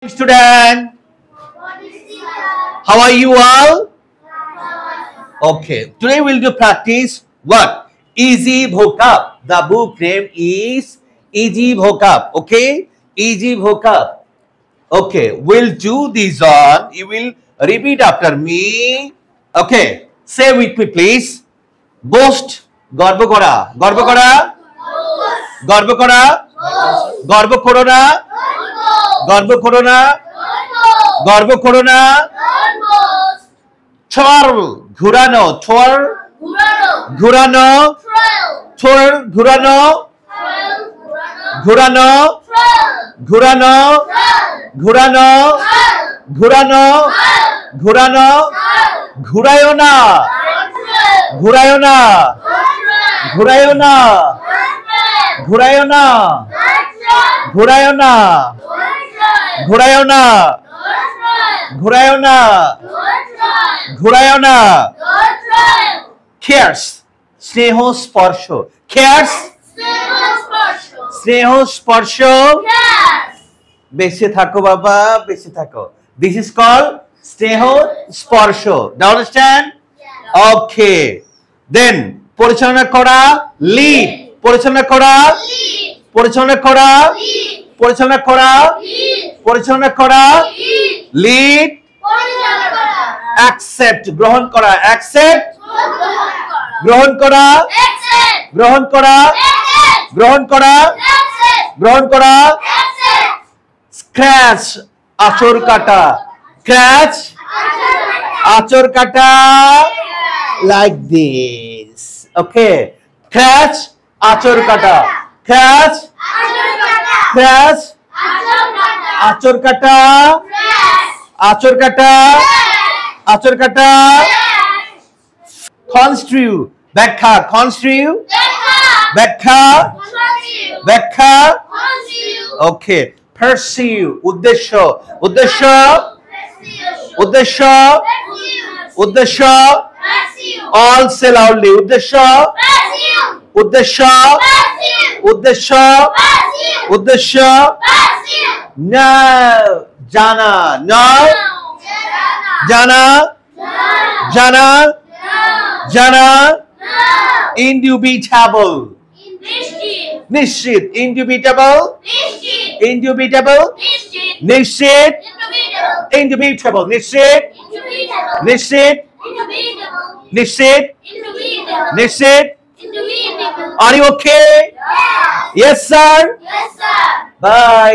Student, how are you all? Okay, today we'll do practice what? Easy vocab. The book name is Easy Vocab. Okay, Easy Vocab. Okay, we'll do this on. You will repeat after me. Okay, say with me, please. Boast. Garbo kora. Garbo kora. Garbo kora. Garbo korona. Garbo korona. Garbo korona. Twirl. Ghurano. Twirl. Ghurano. Twirl. Ghurano. Ghurano. Ghurano. Ghurano. Ghurano. Ghurano. Ghurayona. Ghurayona. Ghurayona. Ghurayona. Ghurayona. Ghurayona. Ghurayona. Ghurayona. Cares. Sneho sparsho. Cares. Sneho sparsho. Beshi thako baba, beshi thako. This is called Sneho sparsho. Do you understand? Okay. Then পরিচালনা করা lead. পরিচালনা করা পরিচালনা করা পরিচালনা করা পরিচালনা করা lead. Accept. গ্রহণ করা. Accept. গ্রহণ করা. গ্রহণ করা. গ্রহণ করা. গ্রহণ করা. Scratch. আঁচড় কাটা. Scratch. আঁচড় কাটা. Like this. Okay. Scratch. আঁচড় কাটা. Scratch. Scratch. আঁচড় কাটা. আঁচড় কাটা. আঁচড় কাটা. Construe. ব্যাখ্যা. Construe. ব্যাখ্যা. ব্যাখ্যা. Okay. Pursue. উদ্দেশ্য. উদ্দেশ্য. উদ্দেশ্য. উদ্দেশ্য. All say loudly. উদ্দেশ্য. উদ্দেশ্য. উদ্দেশ্য. উদ্দেশ্য. No. জানা. No. জানা. জানা. জানা. Indubitable. নিশ্চিত. Indubitable. Indubitable. নিশ্চিত. Indubitable. নিশ্চিত. নিশ্চিত. নিশ্চিত. নিশ্চিত. Are you okay? Yes, sir. Bye.